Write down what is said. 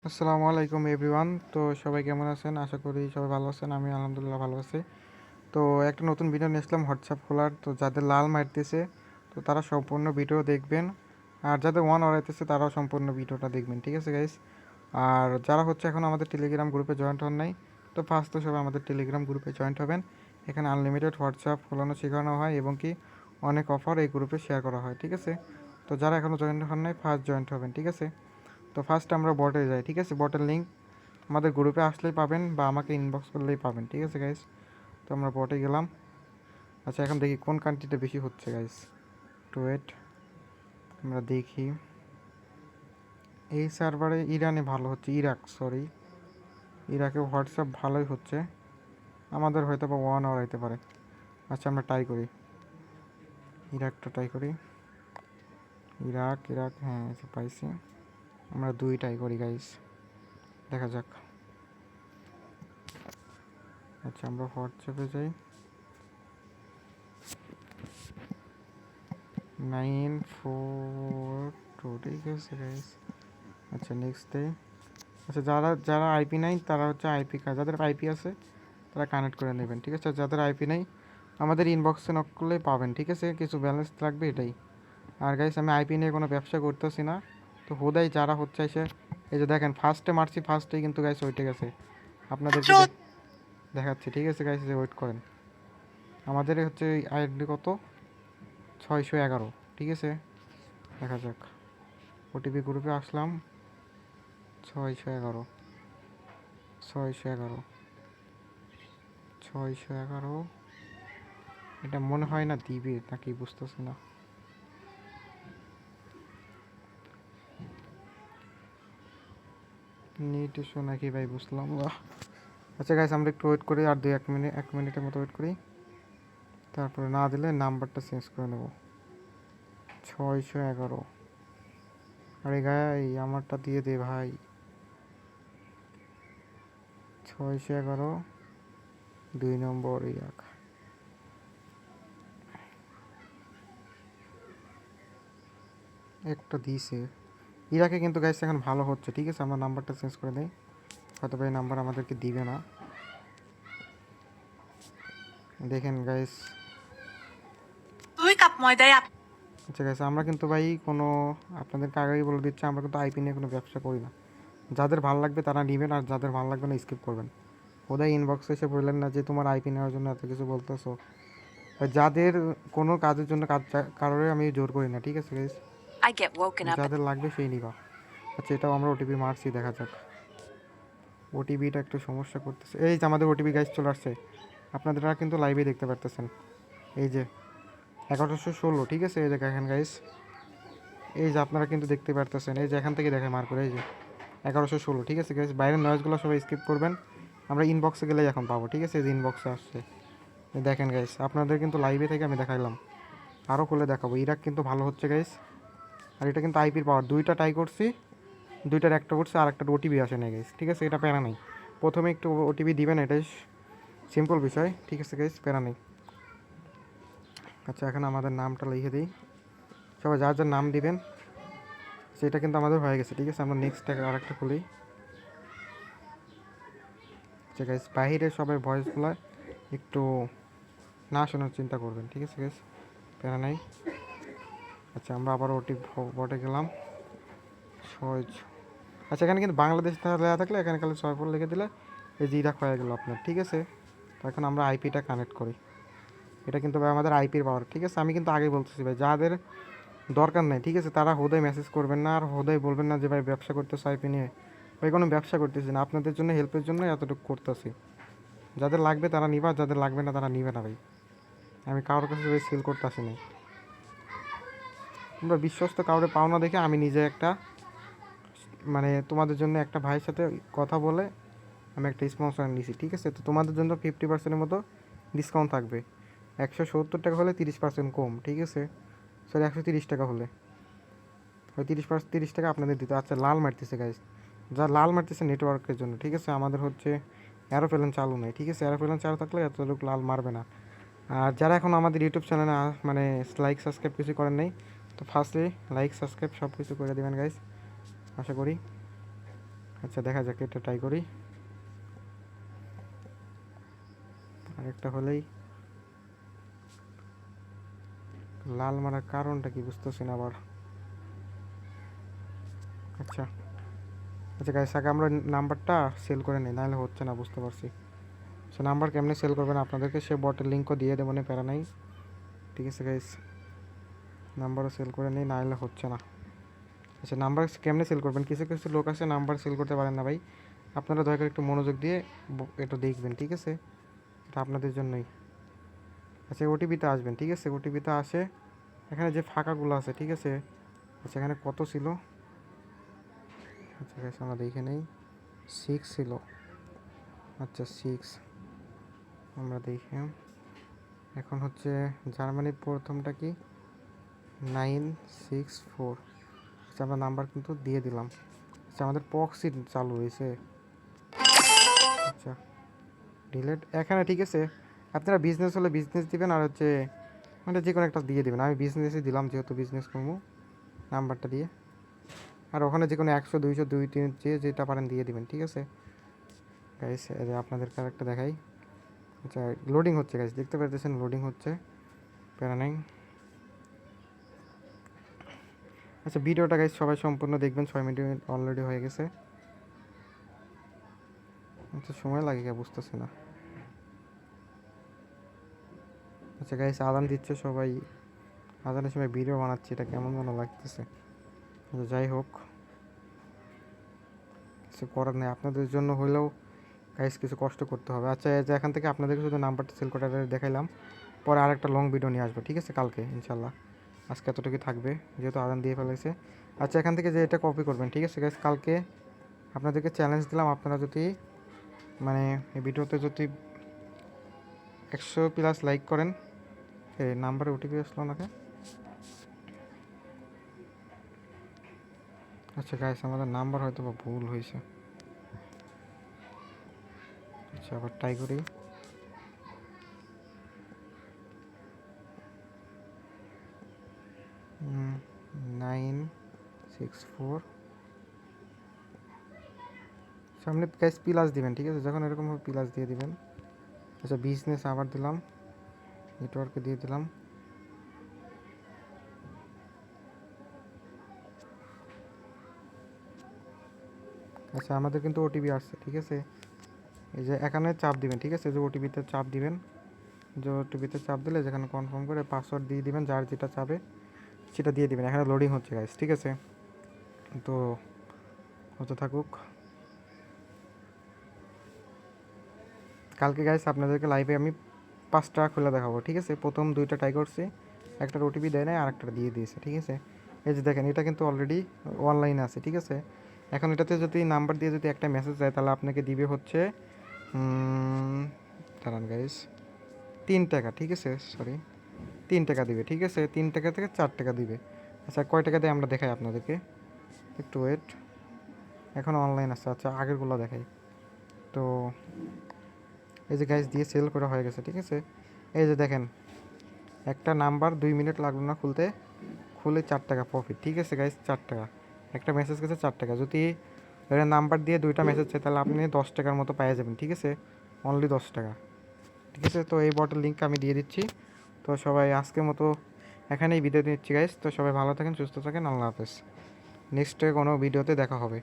আসসালামু আলাইকুম এভরিওয়ান। তো সবাই কেমন আছেন? আশা করি সবাই ভালো আছেন। আমি আলহামদুলিল্লাহ ভালো আছি। তো একটা নতুন ভিডিও নিয়ে আসলাম হোয়াটসঅ্যাপ খোলার। তো যাদের লাল মারতেছে তো তারা সম্পূর্ণ ভিডিও দেখবেন, আর যাদের ওয়ান ওড়াইতেছে তারাও সম্পূর্ণ ভিডিওটা দেখবেন, ঠিক আছে গাইস? আর যারা হচ্ছে এখন আমাদের টেলিগ্রাম গ্রুপে জয়েন্ট হন নাই, তো ফার্স্ট তো সবাই আমাদের টেলিগ্রাম গ্রুপে জয়েন্ট হবেন। এখানে আনলিমিটেড হোয়াটসঅ্যাপ খোলানো শেখানো হয় এবং কি অনেক অফার এই গ্রুপে শেয়ার করা হয়, ঠিক আছে? তো যারা এখনও জয়েন্ট হন নাই ফার্স্ট জয়েন্ট হবেন, ঠিক আছে? তো ফার্স্ট আমরা বটে যাই, ঠিক আছে? বটের লিঙ্ক আমাদের গ্রুপে আসলেই পাবেন বা আমাকে ইনবক্স করলেই পাবেন, ঠিক আছে গাইস? তো আমরা বটে গেলাম। আচ্ছা, এখন দেখি কোন কান্ট্রিতে বেশি হচ্ছে গাইস। টু ওয়েট, আমরা দেখি। এই সার্ভারে ইরানে ভালো হচ্ছে, ইরাকে হোয়াটসঅ্যাপ ভালোই হচ্ছে। আমাদের হয়তো বা ওয়ান আওয়ার হইতে পারে। আচ্ছা, আমরা ট্রাই করি, ইরাকটা ট্রাই করি। ইরাক ইরাক হ্যাঁ, পাইছি। আমরা দুই ট্রাই করি গাইস, দেখা যাক। আচ্ছা, আমরা হোয়াটসঅ্যাপে যাই। 942, ঠিক আছে গাইস। আচ্ছা, নেক্সট ডে। আচ্ছা, যারা যারা আইপি নাই তারা হচ্ছে আইপি, যাদের আইপি আছে তারা কানেক্ট করে নেবেন, ঠিক আছে? যাদের আইপি নাই আমাদের ইনবক্সে নক করলেই পাবেন, ঠিক আছে? কিছু ব্যালেন্স লাগবে এটাই। আর গাইস, আমি আইপি নিয়ে কোনো ব্যবসা করতেছি না। তো হোদাই যারা হচ্ছে এসে, এই যে দেখেন ফার্স্টে মারছি, ফার্স্টেই কিন্তু গাইস ওইটে গেছে। আপনাদেরকে দেখাচ্ছি, ঠিক আছে গাইস? যে ওয়েট করেন, আমাদের হচ্ছে আইডি কত, 611, ঠিক আছে? দেখা যাক। ওটিপি গ্রুপে আসলাম, 611, 611, 611। এটা মনে হয় না দিবে নাকি, বুঝতেছি না। নেট ইস্যু নাকি ভাই, বুঝলাম না। আচ্ছা গাইস, আমরা একটু ওয়েট করি, আর 1 মিনিটের মতো ওয়েট করি। তারপরে না দিলে নাম্বারটা চেঞ্জ করে নেব। 611। আরে গাই, আমারটা দিয়ে দে ভাই। 611, 2 নম্বর ইরাক। একটা দিছে ইরাকে, কিন্তু গাইস এখন ভালো হচ্ছে, ঠিক আছে? আমরা নাম্বারটা চেঞ্জ করে দেই, হয়তো এই নাম্বার আমাদেরকে দিবে না। দেখেন গাইস। 2 কাপ ময়দায় আচ্ছা গাইস, আমরা কিন্তু ভাই কোনো, আপনাদেরকে আগেই বলে দিচ্ছি, আমরা কিন্তু আইপি নিয়ে কোনো ব্যবসা করি না। যাদের ভালো লাগবে তারা নেবেন, আর যাদের ভালো লাগবে না স্কিপ করবেন। ওদের ইনবক্সে এসে বললেন না যে তোমার আইপি নেওয়ার জন্য এত কিছু বলতেছো। যাদের কোনো কাজের জন্য কারোরই আমি জোর করি না, ঠিক আছে guys? I get woken up at যাদের লাগবে সেই নিবা। আচ্ছা, এটাও আমরা ওটিপি মারছি, দেখা যাক। ওটিপিটা একটু সমস্যা করতেছে। এই যে আমাদের ওটিপি গাইস চলে আসছে, আপনারা কিন্তু লাইভে দেখতে পারতেছেন। এই যে 1116, ঠিক আছে? এই যে দেখেন গাইস, এই যে আপনারা কিন্তু দেখতে পারতেছেন, এই যে এখান থেকে দেখেন মার করে, এই যে 1116, ঠিক আছে গাইস? বাইরের নয়েজগুলো সবাই স্কিপ করবেন, আমরা ইনবক্সে গেলেই এখন পাবো, ঠিক আছে? এই যে ইনবক্সে আসছে, দেখেন গাইস, আপনাদের কিন্তু লাইভে থেকে আমি দেখাইলাম, আরও খুলে দেখাবো। ইরাক কিন্তু ভালো হচ্ছে গাইস। আর এটা কিন্তু আইপির পাওয়ার, দুইটা ট্রাই করছি, দুইটার একটা করছে, আর একটা ওটিপি আসে না গাইস, ঠিক আছে? এটা প্যারা নেই, প্রথমে একটু ওটিপি দিবেন, এটাই সিম্পল বিষয়, ঠিক আছে গাইস? প্যারা নেই। আচ্ছা, এখন আমাদের নামটা লিখে দিই, সবাই যার যার নাম দিবেন। সেটা কিন্তু আমাদের হয়ে গেছে, ঠিক আছে? আমরা নেক্সট আরেকটা খুলি। আচ্ছা গাইস, বাইরে সবাই ভয়েসগুলো একটু না শোনার চিন্তা করবেন, ঠিক আছে গাইস? প্যারা নাই। আচ্ছা, আমরা আবার ওটিপি বটে গেলাম, 6। আচ্ছা, এখানে কিন্তু বাংলাদেশ দেওয়া থাকলে এখানে খালি 6 লিখে দিলে এই যে ইরাক হয়ে গেল আপনার, ঠিক আছে? তো এখন আমরা আইপিটা কানেক্ট করি, এটা কিন্তু ভাই আমাদের আইপির পাওয়ার, ঠিক আছে? আমি কিন্তু আগেই বলতেছি ভাই, যাদের দরকার নেই, ঠিক আছে, তারা হোদাই মেসেজ করবেন না, আর হোদাই বলবেন না যে ভাই ব্যবসা করতেছে আইপি নিয়ে। ভাই কোনো ব্যবসা করতেছি না, আপনাদের জন্য হেল্পের জন্য এতটুকু করতেছি। যাদের লাগবে তারা নিবা, যাদের লাগবে না তারা নিবে না ভাই। আমি কারোর কাছে ভাই সেল করতে আসি নাই। তোমরা বিশ্বস্ত কাউরে পাও না দেখে আমি নিজে একটা, মানে তোমাদের জন্য একটা ভাইয়ের সাথে কথা বলে আমি একটা স্পন্সর নিয়েছি, ঠিক আছে? তো তোমাদের জন্য 50%-এর মতো ডিসকাউন্ট থাকবে। 170 টাকা হলে 30% কম, ঠিক আছে? সরি, 130 টাকা হলে ওই 30 টাকা আপনাদের দিতে। আচ্ছা, লাল মারতেছে গাইজ, যা লাল মারতেছে নেটওয়ার্কের জন্য, ঠিক আছে? আমাদের হচ্ছে অ্যারোপ্লেন চালু নেই, ঠিক আছে? অ্যারোপ্লেন চালু থাকলে এতটুকু লাল মারবে না। আর যারা এখন আমাদের ইউটিউব চ্যানেলে মানে লাইক সাবস্ক্রাইব কিছু করেন নাই, তো ফার্স্টলি লাইক সাবস্ক্রাইব সব কিছু করে দেবেন গাইজ, আশা করি। আচ্ছা দেখা যাক, এটা ট্রাই করি। আরেকটা হলেই। লাল মারার কারণটা কি বুঝতেছি না আবার। আচ্ছা আচ্ছা গাইস, আগে আমরা নাম্বারটা সেল করে নিই, নাহলে হচ্ছে না, বুঝতে পারছি। সে নাম্বার কেমনে সেল করবেন আপনাদেরকে সে বটের লিঙ্কও দিয়ে দেবো, না প্যারা নাই। ঠিক আছে গাইস, নাম্বারও সেল করে নিই, নাহলে হচ্ছে না। আচ্ছা নাম্বার কেমনে সেল করবেন, কিছু কিছু লোক আছে নাম্বার সেল করতে পারেন না ভাই। আপনারা দয়া করে একটু মনোযোগ দিয়ে এটা দেখবেন, ঠিক আছে? এটা আপনাদের জন্যই। আচ্ছা ওটিপিতে আসবেন, ঠিক আছে? ওটিপিতে আসে এখানে যে ফাঁকাগুলো আছে, ঠিক আছে? আচ্ছা এখানে কত ছিল? আচ্ছা গাইস আমরা দেখে নেই, 6 ছিল। আচ্ছা 6 আমরা দেখি। এখন হচ্ছে জার্মানির প্রথমটা কি, 964। আচ্ছা আমরা নাম্বার কিন্তু দিয়ে দিলাম। আচ্ছা আমাদের পক্সি চালু হয়েছে। আচ্ছা ডিলেট এখানে, ঠিক আছে? আপনারা বিজনেস হলে বিজনেস দিবেন, আর হচ্ছে মানে যে কোনো একটা দিয়ে দেবেন। আমি বিজনেসই দিলাম, যেহেতু বিজনেস করবো, নাম্বারটা দিয়ে। আর ওখানে যে কোনো 100 200 2 3 যে যেটা পারেন দিয়ে দিবেন, ঠিক আছে গাইস? আপনাদের একটা দেখাই। আচ্ছা লোডিং হচ্ছে গাইস, দেখতে পাচ্ছেন লোডিং হচ্ছে, প্যারা নাই। আচ্ছা ভিডিওটা গাইস সবাই সম্পূর্ণ দেখবেন, 6 মিনিট অলরেডি হয়ে গেছে। আচ্ছা সময় লাগে কে বুঝতেছি না। আচ্ছা গাইস আদান দিচ্ছে সবাই, আদানের সময় ভিডিও বানাচ্ছি, এটা কেমন যেন লাগতেছে। আচ্ছা যাই হোক, কিছু করার নেই, আপনাদের জন্য হলেও গাইস কিছু কষ্ট করতে হবে। আচ্ছা এই যে এখান থেকে আপনাদেরকে শুধু নাম্বারটা সেল করে দেখাইলাম, পরে আরেকটা লং ভিডিও নিয়ে আসবো, ঠিক আছে? কালকে ইনশাল্লাহ। আজকে এতটুকু থাকবে, যেহেতু আদান দিয়ে ফেলেছে। আচ্ছা এখান থেকে যে এটা কপি করবেন, ঠিক আছে গাইস? কালকে আপনাদেরকে চ্যালেঞ্জ দিলাম, আপনারা যদি মানে এই ভিডিওতে যদি 100+ লাইক করেন। এই নাম্বারে ওটিপি আসলো নাকি? আচ্ছা গাইস আমাদের নাম্বার হয়তো বা ভুল হয়েছে। আচ্ছা আবার ট্রাই করি। হুম, 964 সামনে গাইস প্লাস দিবেন, ঠিক আছে? যখন এরকমভাবে প্লাস দিয়ে দিবেন। আচ্ছা বিজনেস আবার দিলাম, নেটওয়ার্কে দিয়ে দিলাম। আচ্ছা আমাদের কিন্তু ওটিপি আসছে, ঠিক আছে? এই যে এখানে চাপ দিবেন, ঠিক আছে? যে ওটিপিতে চাপ দিবেন, যে ওটিপিতে চাপ দিলে যেখানে কনফার্ম করে পাসওয়ার্ড দিয়ে দিবেন, যার যেটা চাবে সেটা দিয়ে দিবেন। এখানে লোডিং হচ্ছে গাইস, ঠিক আছে? তো হতে থাকুক। কালকে গাইস আপনাদেরকে লাইভে আমি 5টা খুলে দেখাবো, ঠিক আছে? প্রথম 2টা ট্রাই করছি, একটার ওটিপি দেয় নাই, আর একটা দিয়ে দিয়েছে, ঠিক আছে? এই যে দেখেন এটা কিন্তু অলরেডি অনলাইনে আছে, ঠিক আছে? এখন এটাতে যদি নাম্বার দিয়ে যদি একটা মেসেজ যায়, তাহলে আপনাকে দিবে হচ্ছে দাঁড়ান গাইস, 3 টাকা, ঠিক আছে? সরি 3 টাকা দিবে, ঠিক আছে? 3 টাকা থেকে 4 টাকা দিবে। আচ্ছা কয় টাকা দিয়ে আমরা দেখাই আপনাদেরকে, একটু ওয়েট। এখন অনলাইন আছে, আচ্ছা আগেরগুলো দেখাই। তো এই যে গাইস দিয়ে সেল করা হয়ে গেছে, ঠিক আছে? এই যে দেখেন একটা নাম্বার 2 মিনিট লাগলো না খুলতে, খুলে 4 টাকা প্রফিট, ঠিক আছে গাইস? 4 টাকা একটা মেসেজ গেছে, 4 টাকা। যদি নাম্বার দিয়ে 2টা মেসেজ চাই, তাহলে আপনি 10 টাকার মতো পেয়ে যাবেন, ঠিক আছে? অনলি 10 টাকা, ঠিক আছে? তো এই বটের লিঙ্ক আমি দিয়ে দিচ্ছি। তো সবাই আজকের মতো এখানেই বিদায় নিচ্ছি গাইস। তো সবাই ভালো থাকেন, সুস্থ থাকেন, আল্লাহ হাফেজ। নেক্সট কোনো ভিডিওতে দেখা হবে।